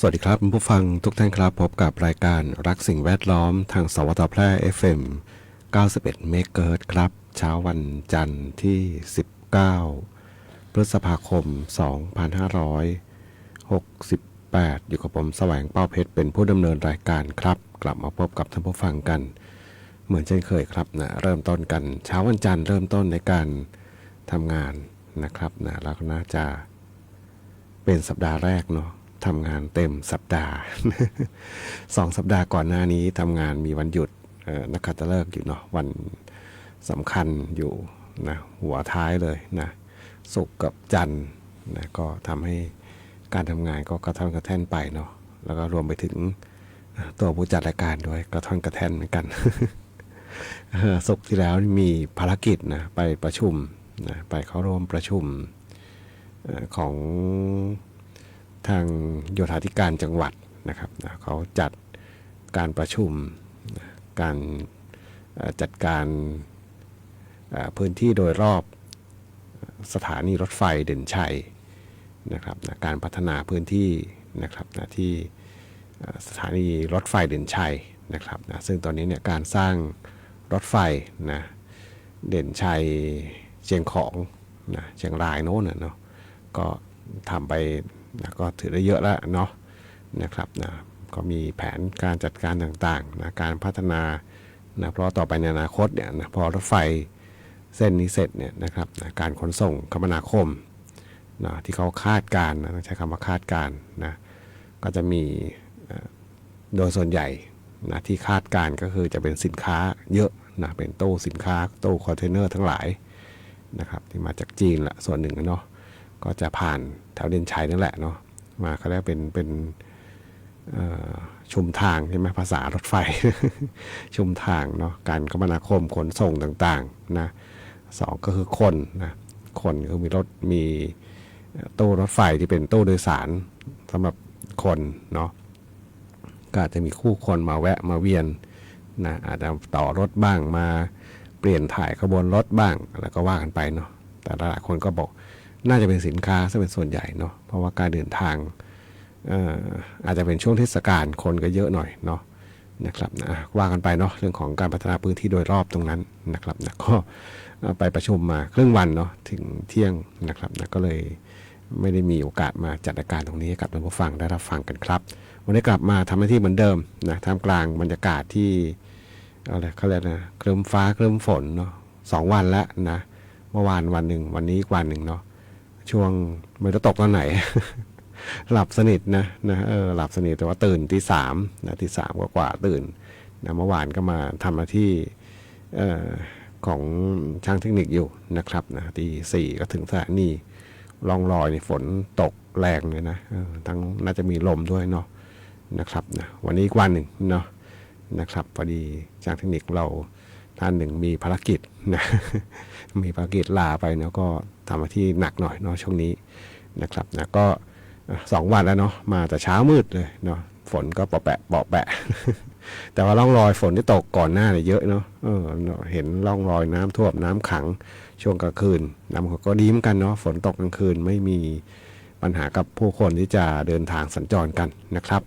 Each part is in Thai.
สวัสดีครับผู้ฟังทุกท่านครับพบกับรายการรักสิ่งแวดล้อมทางสวทแพร่ FM 91เมกะเฮิรตซ์ครับเช้าวันจันทร์ที่19พฤษภาคม2568อยู่กับผมแสวงเป้าเพชรเป็นผู้ดำเนินรายการครับกลับมาพบกับท่านผู้ฟังกันเหมือนเช่นเคยครับนะเริ่มต้นกันเช้าวันจันทร์เริ่มต้นในการทำงานนะครับนะแล้วก็น่าจะเป็นสัปดาห์แรกเนาะทำงานเต็มสัปดาห์ 2 สัปดาห์ก่อนหน้านี้ทำงานมีวันหยุดนักขัตฤกษ์อยู่เนาะวันสำคัญอยู่นะหัวท้ายเลยนะศุกร์กับจันทร์นะก็ทำให้การทำงานก็กระท่อนกระแท่นไปเนาะแล้วก็รวมไปถึงตัวผู้จัดรายการด้วยกระท่อนกระแท่นเหมือนกัน ศุกร์ที่แล้วมีภารกิจนะไปประชุมนะไปเข้าร่วมประชุมของทางโยธาธิการจังหวัดนะครับนะเขาจัดการประชุมการจัดการพื้นที่โดยรอบสถานีรถไฟเด่นชัยนะครับนะการพัฒนาพื้นที่นะครับนะที่สถานีรถไฟเด่นชัยนะครับนะซึ่งตอนนี้เนี่ยการสร้างรถไฟนะเด่นชัยเชียงของนะเชียงรายโน้นเนาะก็ทำไปนะก็ถือได้เยอะแล้วเนาะนะครับนะก็มีแผนการจัดการต่างๆนะการพัฒนานะเพราะต่อไปในอนาคตเนี่ยนะพอรถไฟเส้นนี้เสร็จเนี่ยนะครับนะการขนส่งคมนาคมนะที่เขาคาดการนะใช้คำว่าคาดการนะก็จะมีโดยส่วนใหญ่นะที่คาดการก็คือจะเป็นสินค้าเยอะนะเป็นตู้สินค้าตู้คอนเทนเนอร์ทั้งหลายนะครับที่มาจากจีนละส่วนหนึ่งเนาะก็จะผ่านแถวเด่นชัยนั่นแหละเนาะมาเขาเรียกเป็นชุมทางใช่ไหมภาษารถไฟ ชุมทางเนาะการคมนาคมขนส่งต่างๆนะสองก็คือคนนะคนคือมีรถมีตู้รถไฟที่เป็นตู้โดยสารสำหรับคนเนาะก็อาจจะมีคู่คนมาแวะมาเวียนนะอาจจะต่อรถบ้างมาเปลี่ยนถ่ายขบวนรถบ้างแล้วก็ว่ากันไปเนาะแต่หลายคนก็บอกน่าจะเป็นสินค้าซะเป็นส่วนใหญ่เนาะเพราะว่าการเดินทางอาจจะเป็นช่วงเทศกาลคนก็เยอะหน่อยเนาะนะครับนะว่ากันไปเนาะเรื่องของการพัฒนาพื้นที่โดยรอบตรงนั้นนะครับนะก็ไปประชุมมาครึ่งวันเนาะถึงเที่ยงนะครับนะก็เลยไม่ได้มีโอกาสมาจัดรายการตรงนี้ให้กับท่านผู้ฟังได้รับฟังกันครับวันนี้กลับมาทำหน้าที่เหมือนเดิมนะท่ามกลางบรรยากาศที่อะไรเขาเรียกนะเคลิ้มฟ้าเคลิ้มฝนเนาะ2 วันแล้วนะเมื่อวานวันหนึ่งวันนี้อีกวันหนึ่งเนาะช่วงไม่รู้ตกตอนไหน หลับสนิทนะหลับสนิทแต่ว่าตื่นตี 3นะตี 3กว่าตื่นนะเมื่อวานก็มาทำหน้าที่ของช่างเทคนิคอยู่นะครับนะตี 4ก็ถึงสถานีล่องลอยในฝนตกแรงเลยนะทั้งน่าจะมีลมด้วยเนาะนะครับนะวันนี้อีกวันหนึ่งเนาะนะครับพอดีช่างเทคนิคเราท่านหนึ่งมีภารกิจนะมีภารกิจลาไปเนาะก็ทำหน้าที่หนักหน่อยเนาะช่วงนี้นะครับนะก็2 วันแล้วเนาะมาแต่เช้ามืดเลยเนาะฝนก็เปาะแปะเปาะแปะ แต่ว่าร่องรอยฝนที่ตกก่อนหน้าเนี่ยเยอะเนาะเห็นร่องรอยน้ำท่วมน้ำขังช่วงกลางคืนน้ำก็ดีเหมือนกันเนาะฝนตกกลางคืนไม่มีปัญหากับผู้คนที่จะเดินทางสัญจรกันนะครับ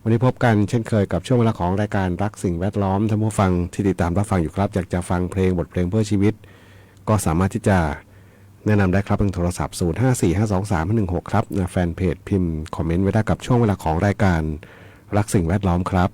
วันนี้พบกันเช่นเคยกับช่วงเวลาของรายการรักสิ่งแวดล้อมท่านผู้ฟังที่ติดตามรับฟังอยู่ครับอยากจะฟังเพลงบทเพลงเพื่อชีวิตก็สามารถที่จะแนะนำได้ครับทางโทรศัพท์0545231516ครับแฟนเพจพิมพ์คอมเมนต์ไว้ได้กับช่วงเวลาของรายการรักสิ่งแวดล้อมครับ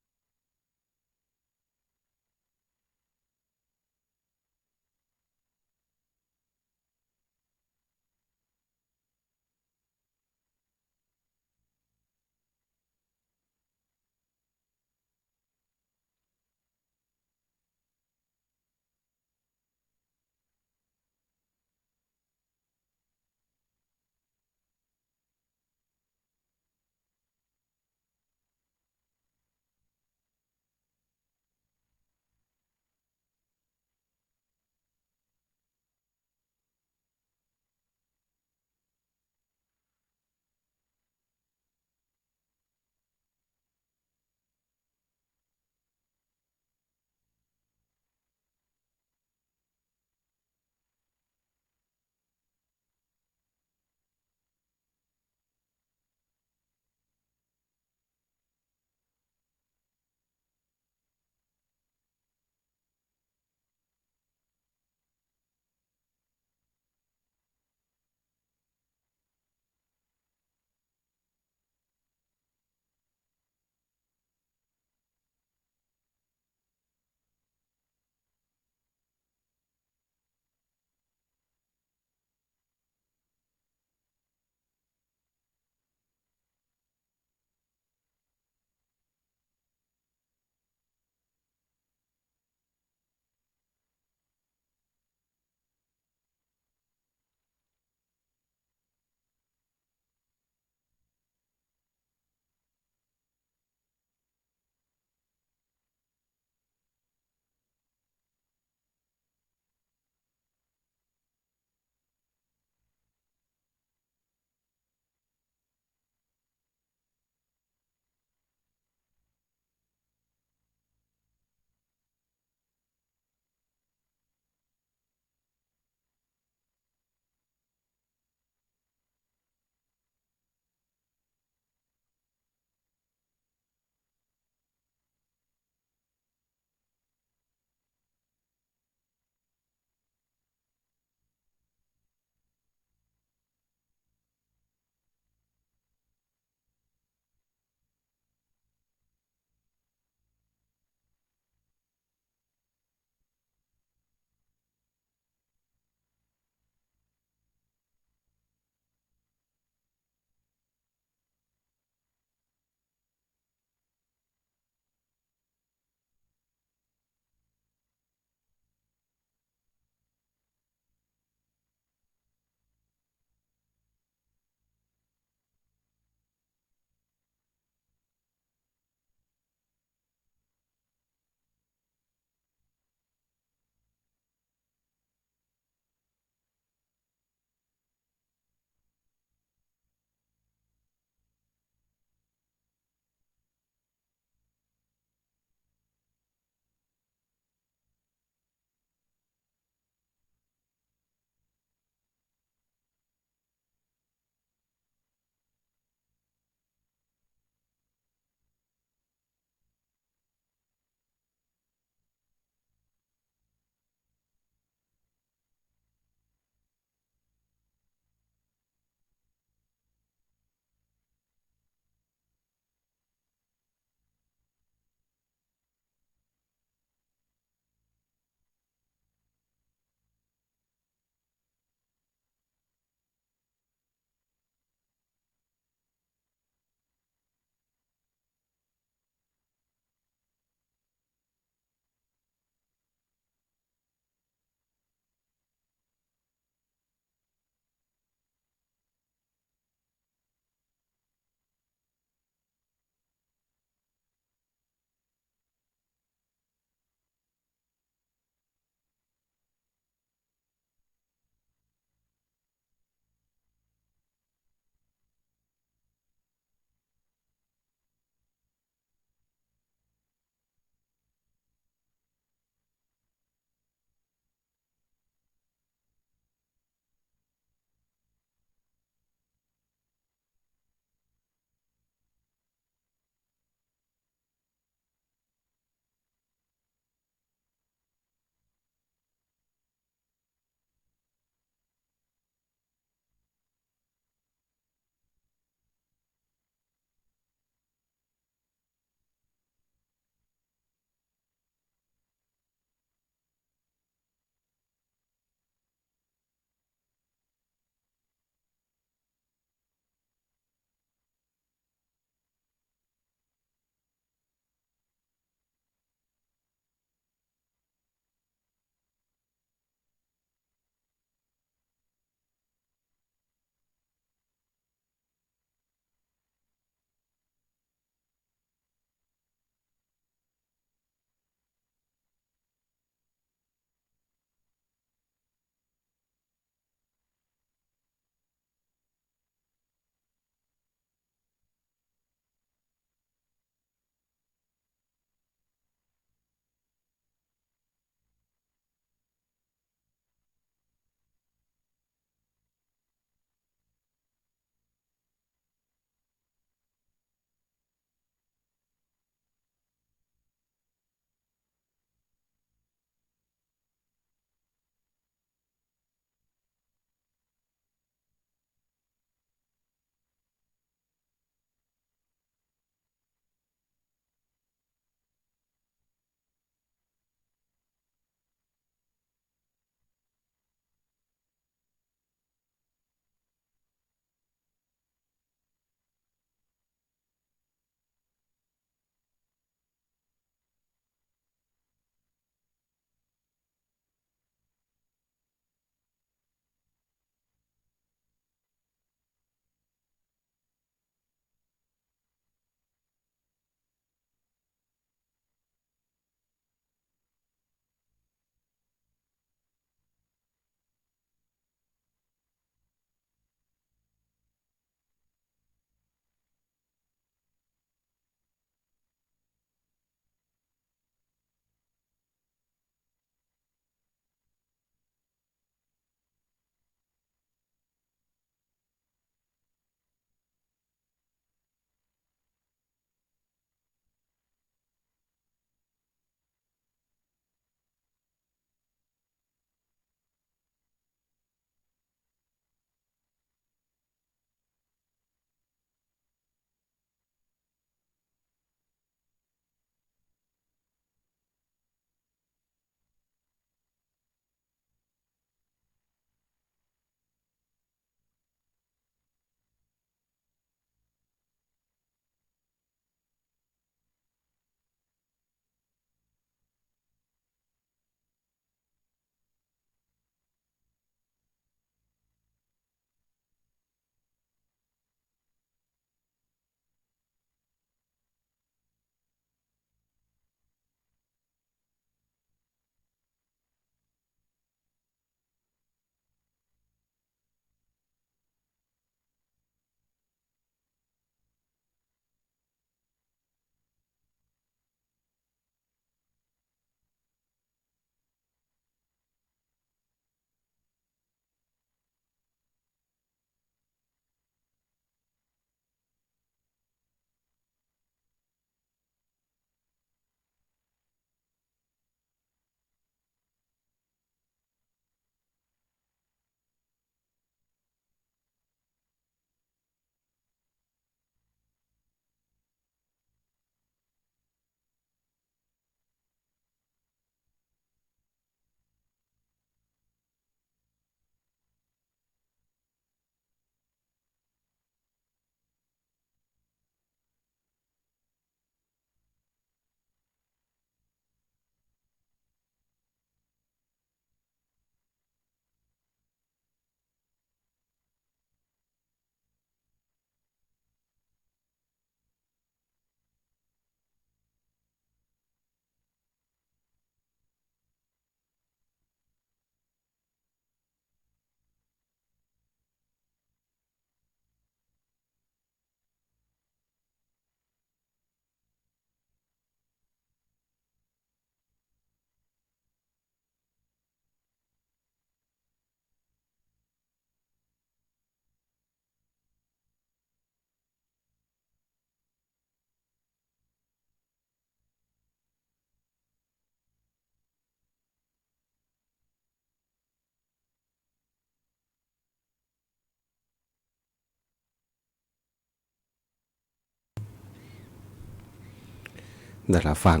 ได้รับฟัง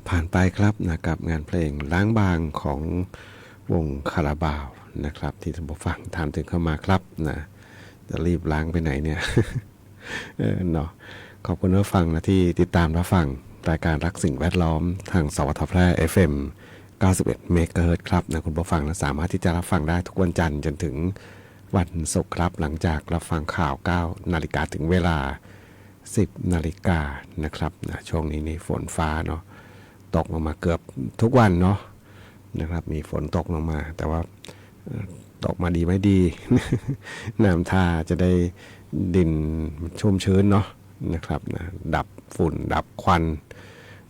ผ่านไปครับนะกับงานเพลงล้างบางของวงคาราบาวนะครับที่ท่านผู้ฟังถามถึงเข้ามาครับนะจะรีบล้างไปไหนเนี่ย เนาะขอบคุณผู้ฟังนะที่ติดตามรับฟังรายการรักสิ่งแวดล้อมทางสวทแพร่ FM 91 เมกะเฮิรตซ์ครับนะคุณผู้ฟังนะสามารถที่จะรับฟังได้ทุกวันจันทร์จนถึงวันศุกร์ครับหลังจากรับฟังข่าว 9 นาฬิกาถึงเวลา 10 นาฬิกานะครับนะช่วงนี้นี่ฝนฟ้าเนาะตกลงมาเกือบทุกวันเนาะนะครับมีฝนตกลงมาแต่ว่าตกมาดีไม่ดี น้ำท่าจะได้ดินชุ่มชื้นเนาะนะครับนะดับฝุ่นดับควัน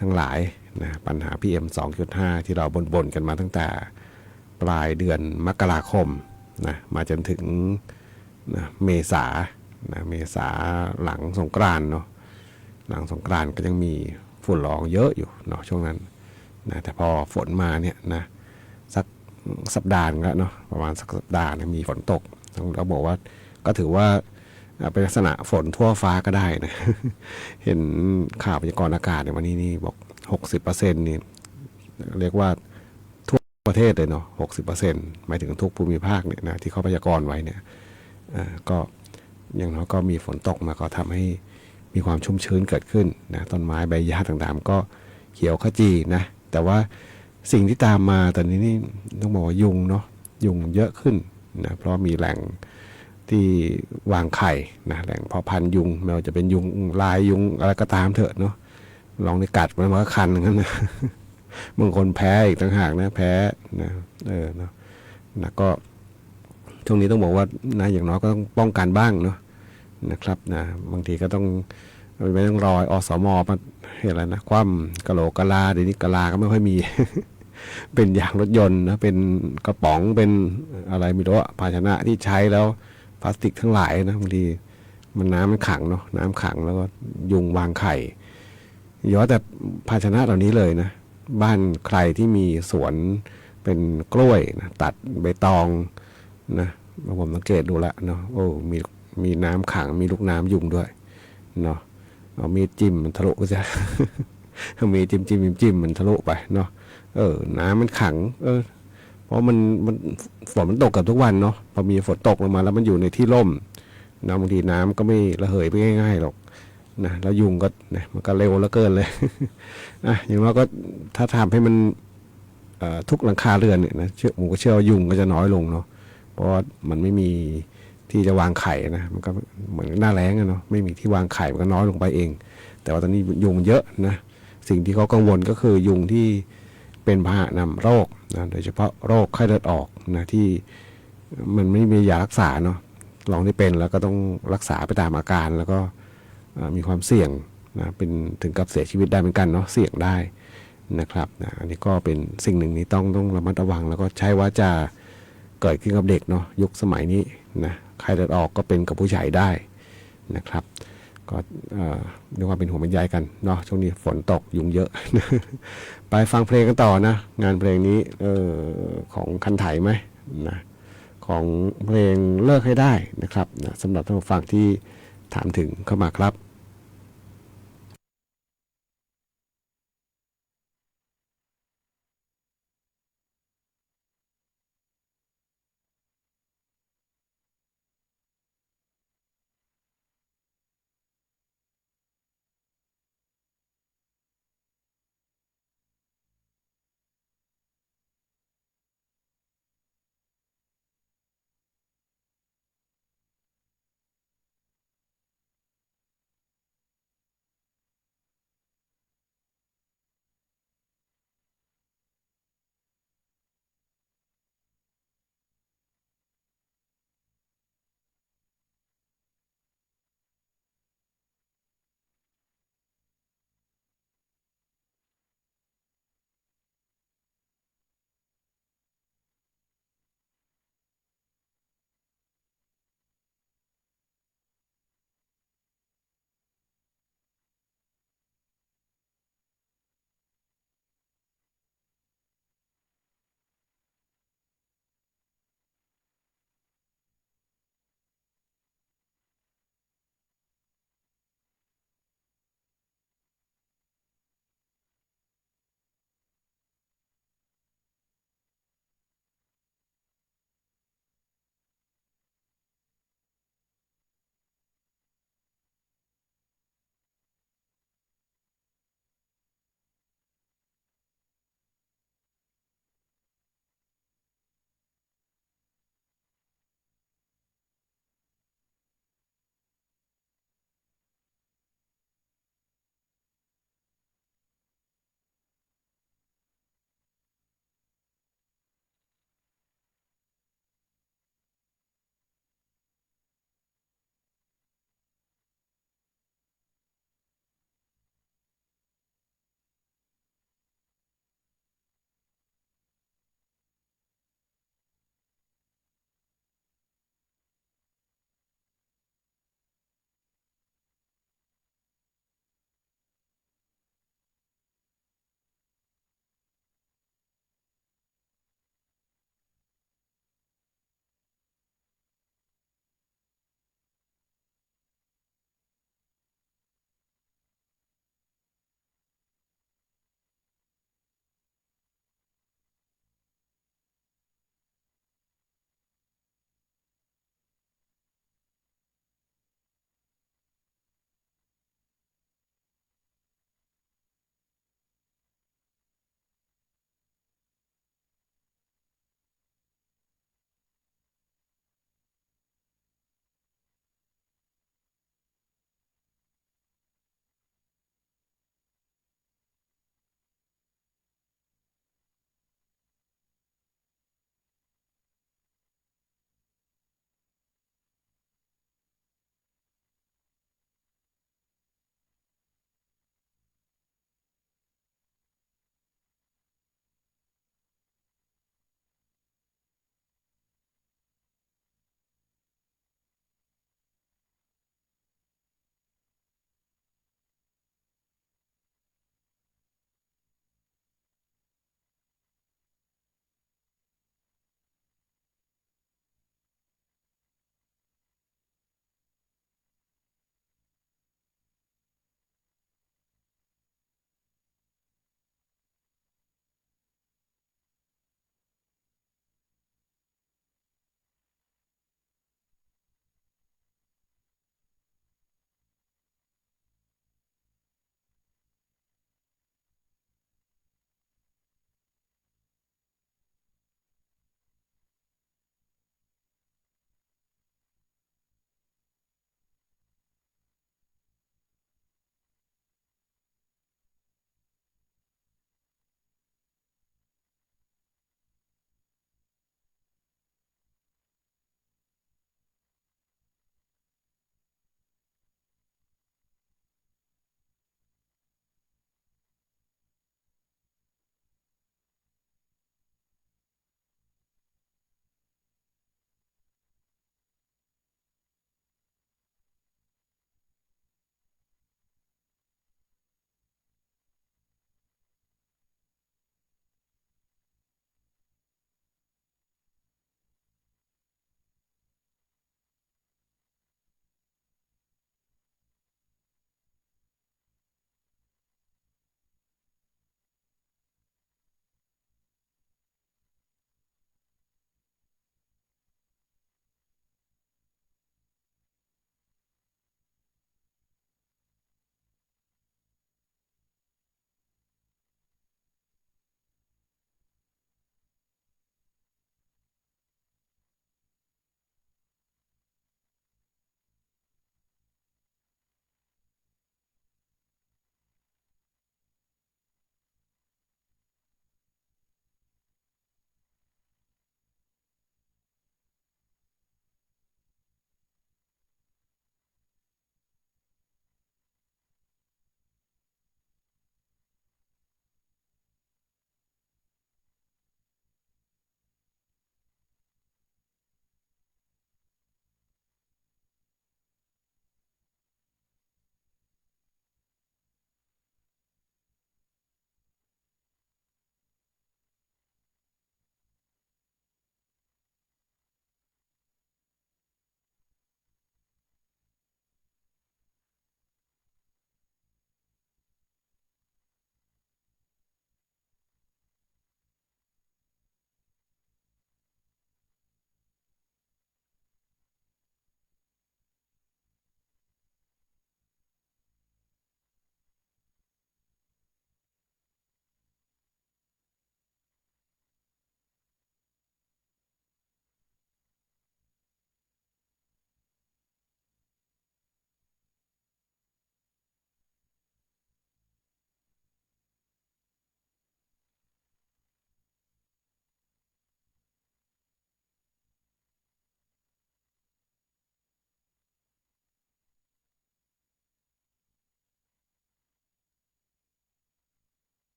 ทั้งหลายนะปัญหา PM 2.5 ที่เราบ่นกันมาตั้งแต่ปลายเดือนมกราคมนะมาจนถึงนะเมษานะเมษาหลังสงกรานต์เนาะหลังสงกรานต์ก็ยังมีฝุ่นละอองเยอะอยู่เนาะช่วงนั้นนะแต่พอฝนมาเนี่ยนะสักสัปดาห์นึงแล้วเนาะประมาณสักสัปดาห์นะมีฝนตกเราบอกว่าก็ถือว่าเป็นลักษณะฝนทั่วฟ้าก็ได้นะ เห็นข่าวพยากรณ์อากาศในวันนี้นี่บอก 60%นี่เรียกว่าทั่วประเทศเลยเนาะ 60%หมายถึงทุกภูมิภาคเนี่ยนะที่เขาพยากรณ์ไว้เนี่ยก็อย่างน้อยก็มีฝนตกมาก็ทำให้มีความชุ่มชื้นเกิดขึ้นนะต้นไม้ใบหญ้าต่างๆก็เขียวขจีนะแต่ว่าสิ่งที่ตามมาตอนนี้นี่ต้องบอกว่ายุงเนาะยุงเยอะขึ้นนะเพราะมีแหล่งที่วางไข่นะแหล่งเพาะพันธุ์ยุงไม่ว่าจะเป็นยุงลายยุงอะไรก็ตามเถอะเนาะลองในกัดมันก็คันอย่างนั้นนะ บางคนแพ้อีกต่างหากนะแพ้นะเนาะนะก็ช่วงนี้ต้องบอกว่านะอย่างน้อยก็ต้องป้องกันบ้างเนาะนะครับนะบางทีก็ต้องไม่ต้องรออสมมาเห็นอะไรนะคว่ำกะโหลกกะลาเดี๋ยวนี้กะลาก็ไม่ค่อยมี เป็นยางรถยนต์นะเป็นกระป๋องเป็นอะไรไม่รู้ภาชนะที่ใช้แล้วพลาสติกทั้งหลายนะบางทีมันน้ำมันขังเนาะน้ำขังแล้วก็ยุงวางไข่ย้อนแต่ภาชนะเหล่านี้เลยนะบ้านใครที่มีสวนเป็นกล้วยนะตัดใบตองนะผมสังเกตดูละเนาะโอ้มีน้ำขังมีลูกน้ำยุงด้วยเนาะเอามีดจิ้มมันทะลุก็จะเอามีจิ้มมันทะลุไปเนาะน้ำมันขังเพราะมันฝนมันตกกับทุกวันเนาะพอมีฝนตกลงมาแล้วมันอยู่ในที่ร่มนะบางทีน้ำก็ไม่ระเหยไปง่ายๆหรอกนะแล้วยุงก็นะมันก็เร็วเหลือเกินเลย อย่างน้อยก็ถ้าทำให้มันทุกหลังคาเรือนเนี่ยนะผมก็เชื่อว่ายุงก็จะน้อยลงเนาะเพราะว่ามันไม่มีที่จะวางไข่นะมันก็เหมือนหน้าแล้งเนาะไม่มีที่วางไข่มันก็น้อยลงไปเองแต่ว่าตอนนี้ยุงเยอะนะสิ่งที่เขากังวลก็คือยุงที่เป็นพาหะนำโรคนะโดยเฉพาะโรคไข้เลือดออกนะที่มันไม่มียารักษาเนาะลองที่เป็นแล้วก็ต้องรักษาไปตามอาการแล้วก็มีความเสี่ยงนะเป็นถึงกับเสียชีวิตได้เหมือนกันเนาะเสี่ยงได้นะครับนะอันนี้ก็เป็นสิ่งหนึ่งที่ต้องระมัดระวังแล้วก็ใช้ว่าจะเกิดขึ้นกับเด็กเนาะยุคสมัยนี้นะไข้เลือดออกก็เป็นกับผู้ใหญ่ได้นะครับก็ด้วยความเป็นห่วงเป็นใยกันเนาะช่วงนี้ฝนตกยุงเยอะ ไปฟังเพลงกันต่อนะงานเพลงนี้ของคันไถไหมนะของเพลงเลิกให้ได้นะครับนะสำหรับท่านผู้ฟังที่ถามถึงเข้ามาครับ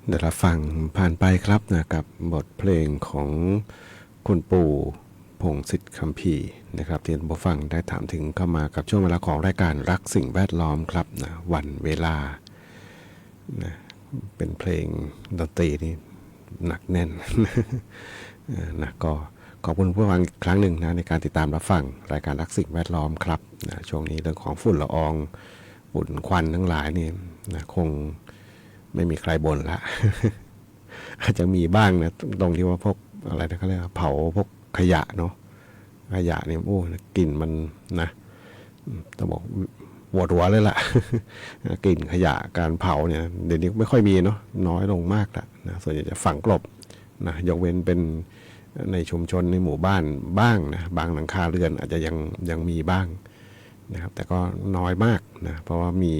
เดี๋ยวเราฟังผ่านไปครับนะกับบทเพลงของคุณปู่พงษ์สิทธิ์คัมภีร์นะครับที่ท่านผู้ฟังได้ถามถึงเข้ามากับช่วงเวลาของรายการรักสิ่งแวดล้อมครับนะวันเวลานะเป็นเพลงดนตรีนี่หนักแน่น นะก็ขอบคุณผู้ฟังอีกครั้งหนึ่งนะในการติดตามรับฟังรายการรักสิ่งแวดล้อมครับนะช่วงนี้เรื่องของฝุ่นละอองฝุ่นควันทั้งหลายนี่นะคงไม่มีใครบ่นละ อาจจะมีบ้างนะตรงที่ว่าพวกอะไรนะเขาเรียกเผาพวกขยะเนาะขยะเนี่ยโอ้กลิ่นมันนะต้องบอกปวดหัวเลยล่ะ กลิ่นขยะการเผาเนี่ยเดี๋ยวนี้ไม่ค่อยมีเนาะน้อยลงมากละนะส่วนใหญ่จะฝังกลบนะยกเว้นเป็นในชุมชนในหมู่บ้านบ้างนะบางหลังคาเรือนอาจจะยังมีบ้างนะครับแต่ก็น้อยมากนะเพราะว่ามี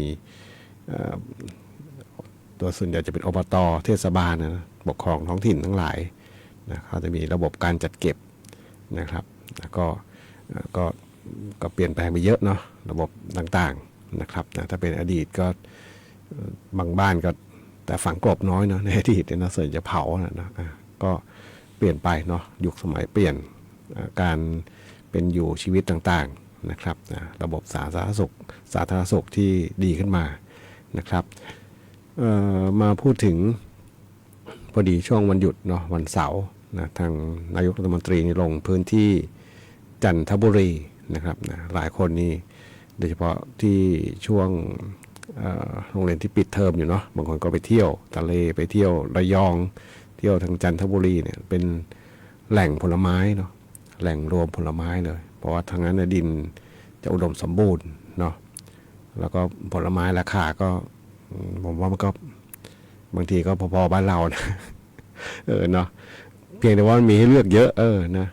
ตัวส่วนใหญ่จะเป็นอบต.เทศบาลนะปกครองท้องถิ่นทั้งหลายนะเขาจะมีระบบการจัดเก็บนะครับแล้วก็เปลี่ยนแปลงไปเยอะเนาะระบบต่างๆนะครับนะถ้าเป็นอดีตก็บางบ้านก็แต่ฝังกลบน้อยเนาะในอดีตเนี่ยนะส่วนจะเผานะก็เปลี่ยนไปเนาะยุคสมัยเปลี่ยนการเป็นอยู่ชีวิตต่างๆนะครับนะระบบสาธารณสุขที่ดีขึ้นมานะครับมาพูดถึงพอดีช่วงวันหยุดเนาะวันเสาร์นะทางนายกรัฐมนตรีนี่ลงพื้นที่จันทบุรีนะครับนะหลายคนนี่โดยเฉพาะที่ช่วงโรงเรียนที่ปิดเทอมอยู่เนาะบางคนก็ไปเที่ยวทะเลไปเที่ยวระยองเที่ยวทางจันทบุรีเนี่ยเป็นแหล่งผลไม้เนาะแหล่งรวมผลไม้เลยเพราะว่าทางนั้นดินจะอุดมสมบูรณ์เนาะแล้วก็ผลไม้ราคาก็ผมว่ามันก็บางทีก็พอๆบ้านเรานะเนาะเพียงแต่ว่ามันมีให้เลือกเยอะนะ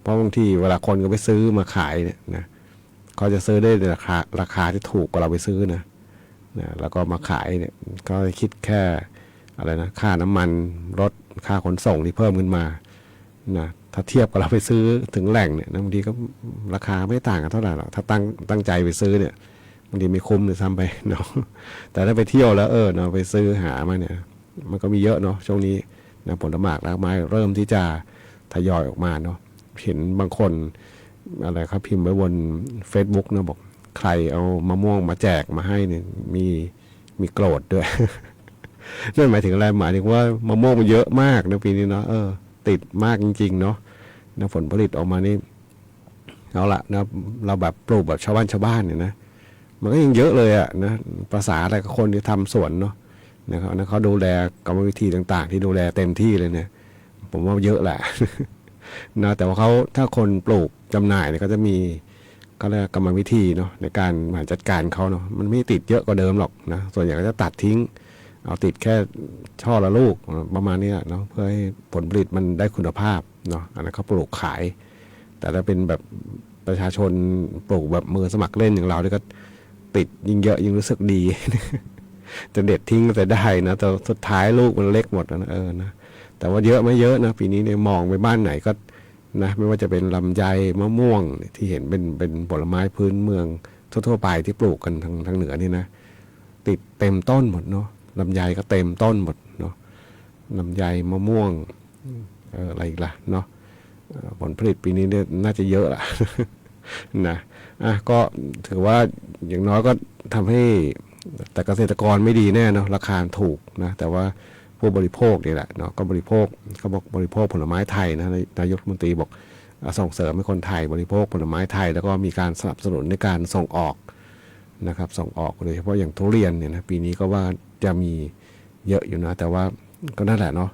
เพราะบางทีเวลาคนก็ไปซื้อมาขายเนี่ยนะเขาจะซื้อได้ในราคาที่ถูกกว่าเราไปซื้อนะแล้วก็มาขายเนี่ยก็คิดแค่อะไรนะค่าน้ำมันรถค่าขนส่งที่เพิ่มขึ้นมานะถ้าเทียบกับเราไปซื้อถึงแหล่งเนี่ยบางทีก็ราคาไม่ต่างกันเท่าไหร่หรอกถ้าตั้งใจไปซื้อเนี่ยบางทีไม่คุ้มเลยซ้ำไปเนาะแต่ถ้าไปเที่ยวแล้วเนาะไปซื้อหามาเนี่ยมันก็มีเยอะเนาะช่วงนี้นะผลไม้รากไม้เริ่มที่จะทยอยออกมาเนาะเห็นบางคนอะไรครับพิมพ์ไว้บน Facebook นะบอกใครเอามะม่วงมาแจกมาให้เนี่ยมีโกรธด้วย นั่นหมายถึงอะไรหมายถึงว่ามะม่วงมันเยอะมากในปีนี้เนาะติดมากจริงๆเนาะนะผลผลิตออกมานี่เอาละนะเราแบบปลูกแบบชาวบ้านเนี่ยนะมันก็ยังเยอะเลยอะนะภาษาอะไรกับคนที่ทำสวนเนาะนะครับนะเขาดูแลกรรมวิธีต่างๆที่ดูแลเต็มที่เลยเนี่ยผมว่าเยอะแหละ นะแต่ว่าเขาถ้าคนปลูกจำหน่ายเนี่ยก็จะมีก็เรียกกรรมวิธีเนาะในการบริหารจัดการเขาเนาะมันไม่ติดเยอะกว่าเดิมหรอกนะส่วนใหญ่ก็จะตัดทิ้งเอาติดแค่ช่อละลูกประมาณนี้เนาะเพื่อให้ผลผลิตมันได้คุณภาพเนาะอันนั้นเขาปลูกขายแต่ถ้าเป็นแบบประชาชนปลูกแบบมือสมัครเล่นอย่างเราเนี่ยก็ติดยิ่งเยอะยิ่งรู้สึกดี จะเด็ดทิ้งแต่ได้นะแต่สุดท้ายลูกมันเล็กหมดนะนะแต่ว่าเยอะไม่เยอะนะปีนี้เนี่ยมองไปบ้านไหนก็นะไม่ว่าจะเป็นลำไยมะม่วงที่เห็นเป็นผลไม้พื้นเมืองทั่วไปที่ปลูกกันทางเหนือนี่นะติดเต็มต้นหมดเนาะลำไยก็เต็มต้นหมดเนาะลำไยมะม่วงอะไรอีกล่ะเนาะผลผลิตปีนี้เนี่ยน่าจะเยอะละ นะก็ถือว่าอย่างน้อยก็ทำให้แต่เกษตรกรไม่ดีแน่เนาะราคาถูกนะแต่ว่าผู้บริโภคนี่แหละเนาะก็บริโภคเขาบอกบริโภคผลไม้ไทยนะนายกรัฐมนตรีบอกส่งเสริมให้คนไทยบริโภคผลไม้ไทยแล้วก็มีการสนับสนุนในการส่งออกนะครับส่งออกโดยเฉพาะอย่างทุเรียนเนี่ยนะปีนี้ก็ว่าจะมีเยอะอยู่นะแต่ว่าก็นั่นแหละเนาะ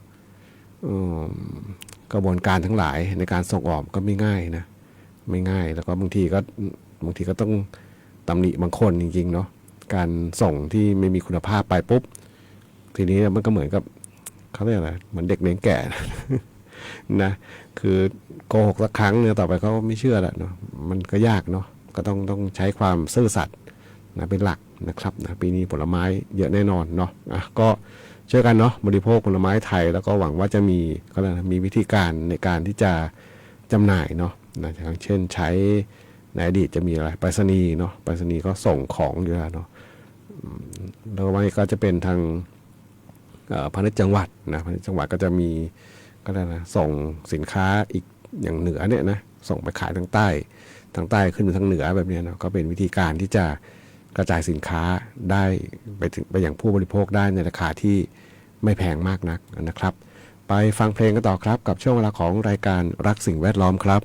กระบวนการทั้งหลายในการส่งออกก็ไม่ง่ายนะไม่ง่ายแล้วก็บางทีก็ต้องตำหนิบางคนจริงๆเนาะการส่งที่ไม่มีคุณภาพไปปุ๊บทีนี้มันก็เหมือนกับเขาเรียกอะไรเหมือนเด็กเลี้ยงแก่ นะคือโกหกสักครั้งเนี่ยต่อไปเขาไม่เชื่อแล้วเนาะมันก็ยากเนาะก็ต้องใช้ความซื่อสัตย์นะเป็นหลักนะครับนะปีนี้ผลไม้เยอะแน่นอนเนาะก็ช่วยกันเนาะบริโภคผลไม้ไทยแล้วก็หวังว่าจะมีก็แล้วมีวิธีการในการที่จะจำหน่ายเนาะนะอย่างเช่นใช้ในอดีตจะมีอะไรไปรษณีย์เนาะไปรษณีย์ก็ส่งของอยู่แล้วเนาะแล้ววันนี้ก็จะเป็นทาง พาณิชย์จังหวัดนะพาณิชย์จังหวัดก็จะมีก็ได้นะส่งสินค้าอีกอย่างเหนือเนี่ยนะส่งไปขายทางใต้ขึ้นไปทางเหนือแบบนี้นะก็เป็นวิธีการที่จะกระจายสินค้าได้ไปถึงไปอย่างผู้บริโภคได้ในราคาที่ไม่แพงมากนักนะครับไปฟังเพลงกันต่อครับกับช่วงเวลาของรายการรักสิ่งแวดล้อมครับ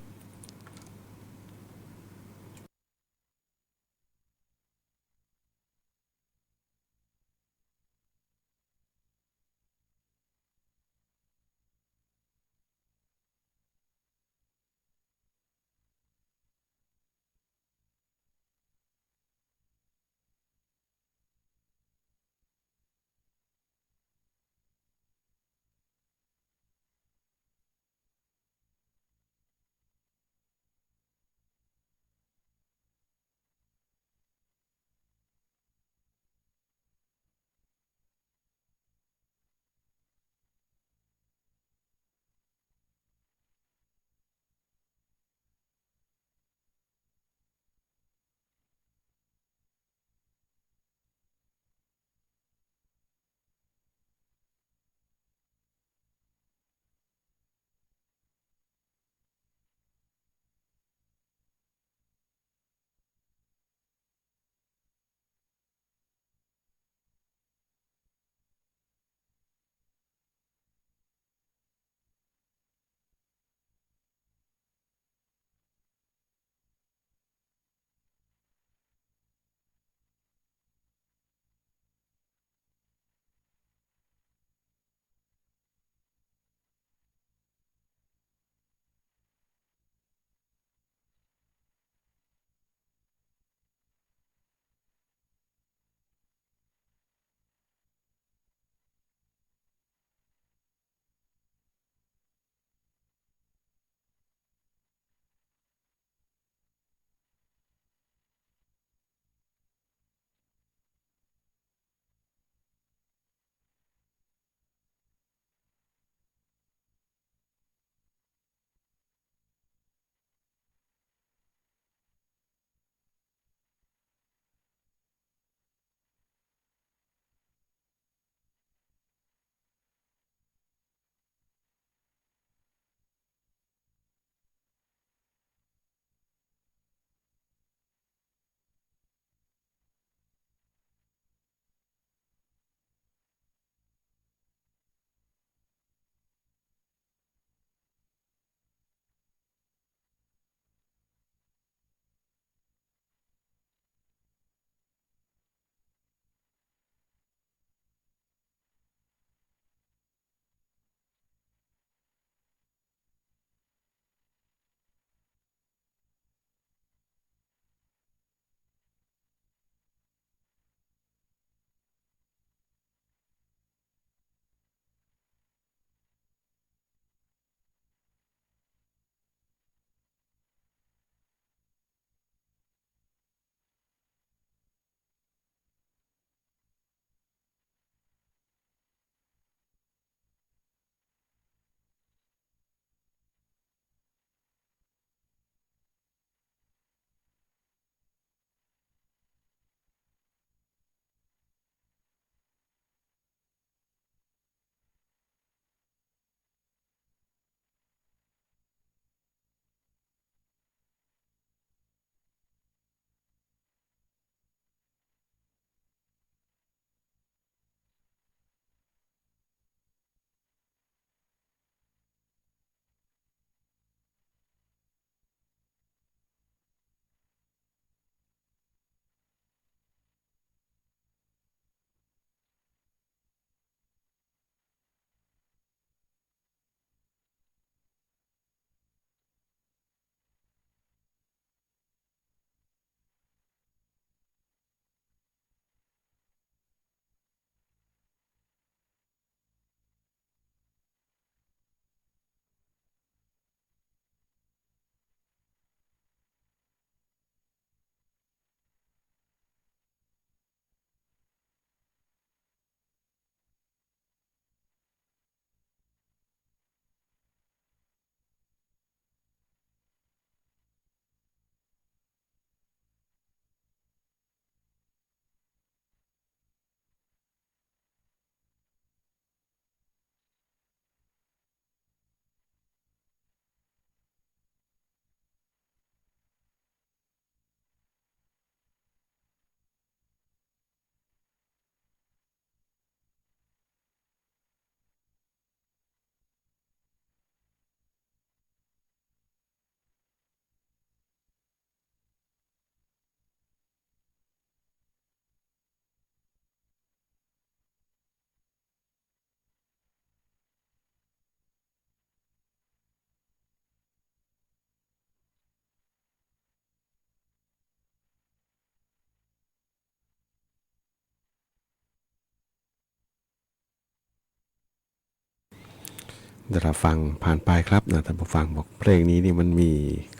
เดี๋ยวเราฟังผ่านไปครับนะท่านผู้ฟังบอกเพลงนี้นี่มันมี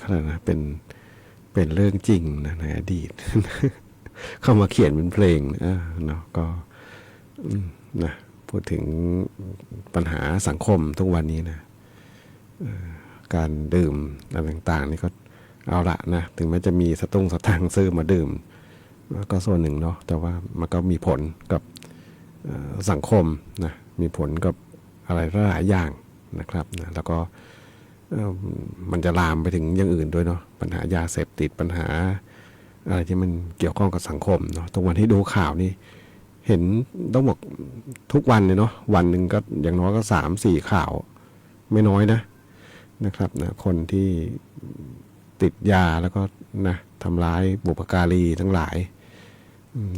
อะไรนะเป็นเรื่องจริงนะในอดีต เข้ามาเขียนเป็นเพลงเนาะก็นะพูดถึงปัญหาสังคมทุกวันนี้นะการดื่มอะไรต่างๆนี่ก็เอาละนะถึงแม้จะมีสตังค์ซื้อมาดื่มก็ส่วนหนึ่งเนาะแต่ว่ามันก็มีผลกับสังคมนะมีผลกับอะไรหลายอย่างนะครับนะแล้วก็มันจะลามไปถึงอย่างอื่นด้วยเนาะปัญหายาเสพติดปัญหาอะไรที่มันเกี่ยวข้องกับสังคมเนาะตรงวันที่ดูข่าวนี่เห็นต้องบอกทุกวันเลยเนาะวันหนึ่งก็อย่างน้อยก็3-4ข่าวไม่น้อยนะครับนะคนที่ติดยาแล้วก็นะทำร้ายบุพการีทั้งหลาย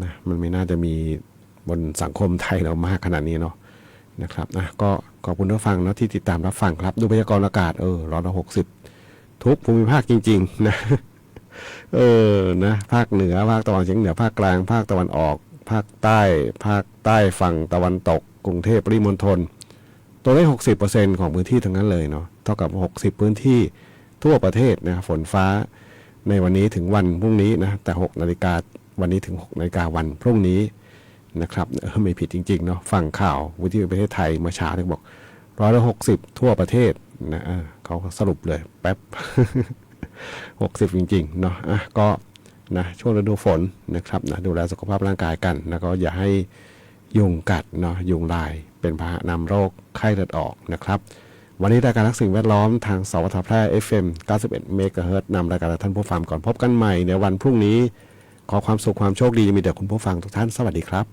นะมันไม่น่าจะมีบนสังคมไทยเรามากขนาดนี้เนาะนะครับนะก็ขอบคุณผู้ฟังนะที่ติดตามรับฟังครับดูพยากรณ์อากาศ160ทุกภูมิภาคจริงๆนะนะภาคเหนือภาคตะวันออกเฉียงเหนือภาคกลางภาคตะวันออกภาคใต้ฝั่งตะวันตกกรุงเทพปริมณฑลตัวเลข60%ของพื้นที่ทั้งนั้นเลยเนาะเท่ากับ60พื้นที่ทั่วประเทศนะฝนฟ้าในวันนี้ถึงวันพรุ่งนี้นะแต่6นาฬิกาวันนี้ถึง6นาฬิกาวันพรุ่งนี้นะครับไม่ผิดจริงๆเนาะฟังข่าววิทยุประเทศไทยเมื่อเช้าที่บอก160ทั่วประเทศนะเขาสรุปเลยแป๊บ 60จริงๆเนาะก็นะช่วงฤดูฝนนะครับนะดูแลสุขภาพร่างกายกันแล้วก็อย่าให้ยุงกัดเนาะยุงลายเป็นพาหะนำโรคไข้เลือดออกนะครับวันนี้รายการรักสิ่งแวดล้อมทางสวทแพร่ FM 91 เมกะเฮิรตซ์นำรายการท่านผู้ฟังก่อนพบกันใหม่ในวันพรุ่งนี้ขอความสุขความโชคดีมีแต่คุณผู้ฟังทุกท่านสวัสดีครับ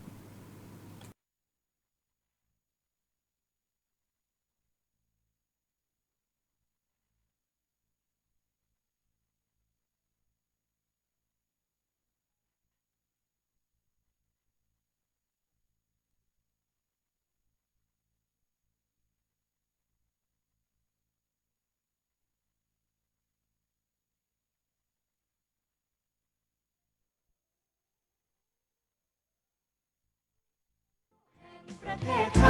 ประเทศ